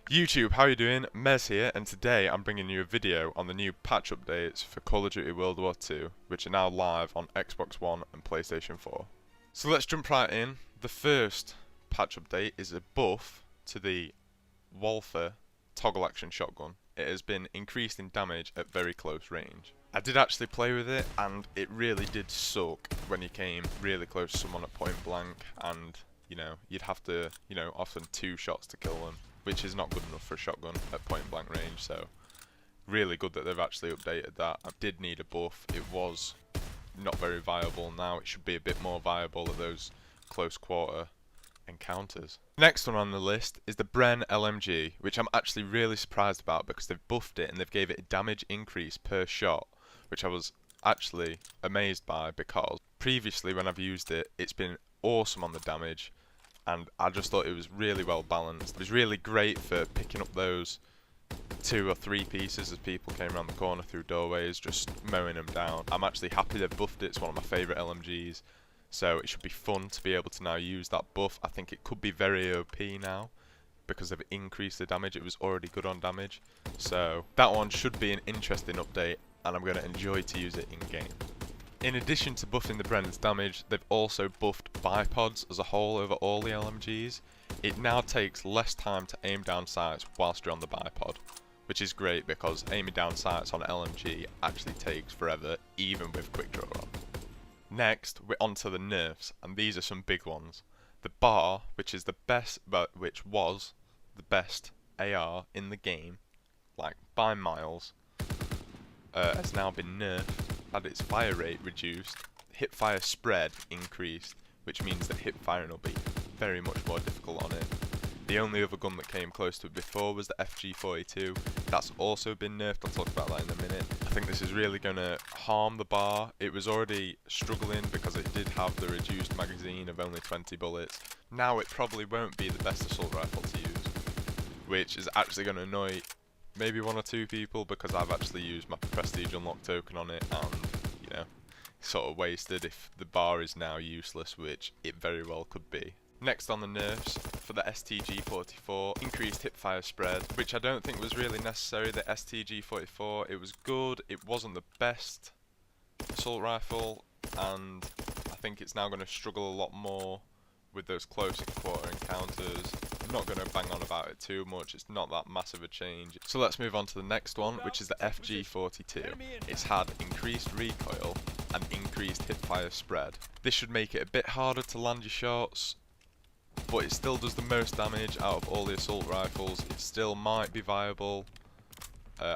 YouTube, how are you doing? Mez here, and today I'm bringing you a video on the new patch updates for Call of Duty World War 2, which are now live on Xbox One and PlayStation 4. So let's jump right in. The first patch update is a buff to the Wallfur toggle action shotgun. It has been increased in damage at very close range. I did actually play with it, and it really did suck when you came really close to someone at point blank, and you'd have to, often 2 shots to kill them, which is not good enough for a shotgun at point blank range. So really good that they've actually updated that. I did need a buff. It was not very viable. Now it should be a bit more viable at those close quarter encounters. Next one on the list is the Bren LMG, which I'm actually really surprised about because they've buffed it and they've gave it a damage increase per shot, which I was actually amazed by, because previously when I've used it, it's been awesome on the damage, and I just thought it was really well balanced. It was really great for picking up those 2 or 3 pieces as people came around the corner through doorways, just mowing them down. I'm actually happy they've buffed it. It's one of my favourite LMGs, so it should be fun to be able to now use that buff. I think it could be very OP now because they've increased the damage. It was already good on damage, so that one should be an interesting update, and I'm going to enjoy to use it in game. In addition to buffing the Bren's damage, they've also buffed bipods as a whole over all the LMGs. It now takes less time to aim down sights whilst you're on the bipod, which is great because aiming down sights on LMG actually takes forever, even with quick draw on. Next, we're on to the nerfs, and these are some big ones. The bar, which is the best, which was the best AR in the game, like by miles, has now been nerfed. Had its fire rate reduced, hip fire spread increased, which means that hip firing will be very much more difficult on it. The only other gun that came close to it before was the FG42. That's also been nerfed. I'll talk about that in a minute. I think this is really going to harm the bar. It was already struggling because it did have the reduced magazine of only 20 bullets. Now it probably won't be the best assault rifle to use, which is actually going to annoy maybe 1 or 2 people, because I've actually used my prestige unlock token on it, and sort of wasted if the bar is now useless, which it very well could be. Next on the nerfs, for the STG44, increased hipfire spread, which I don't think was really necessary. The STG44, it was good, it wasn't the best assault rifle, and I think it's now going to struggle a lot more with those close quarter encounters. I'm not going to bang on about it too much, it's not that massive a change. So let's move on to the next one, which is the FG42. It's had increased recoil and increased hipfire spread. This should make it a bit harder to land your shots, but it still does the most damage out of all the assault rifles. It still might be viable.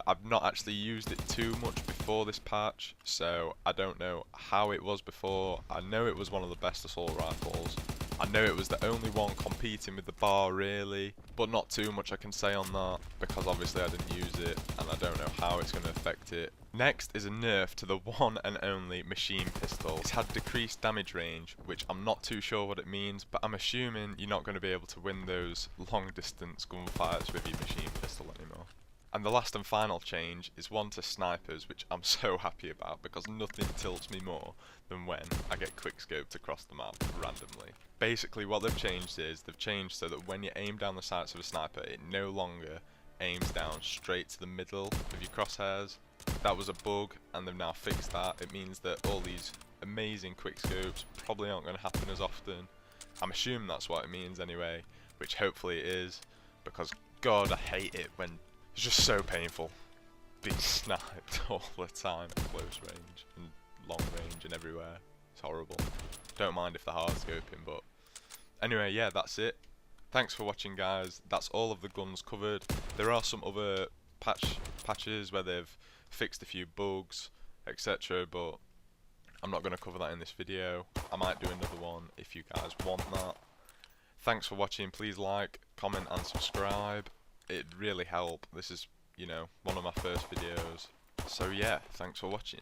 I've not actually used it too much before this patch, so I don't know how it was before. I know it was one of the best assault rifles. I know it was the only one competing with the bar really, but not too much I can say on that because obviously I didn't use it and I don't know how it's going to affect it. Next is a nerf to the one and only machine pistol. It's had decreased damage range, which I'm not too sure what it means, but I'm assuming you're not going to be able to win those long distance gunfires with your machine pistol anymore. And the last and final change is one to snipers, which I'm so happy about because nothing tilts me more than when I get quickscoped across the map randomly. Basically what they've changed is, they've changed so that when you aim down the sights of a sniper, it no longer aims down straight to the middle of your crosshairs. That was a bug and they've now fixed that. It means that all these amazing quickscopes probably aren't going to happen as often. I'm assuming that's what it means anyway, which hopefully it is, because God, I hate it when it's just so painful being sniped all the time at close range and long range and everywhere. It's horrible. Don't mind if they're hard scoping, but anyway, yeah, that's it. Thanks for watching, guys. That's all of the guns covered. There are some other patches where they've fixed a few bugs, etc., but I'm not going to cover that in this video. I might do another one if you guys want that. Thanks for watching. Please like, comment and subscribe. It'd really help. This is, one of my first videos. So yeah, thanks for watching.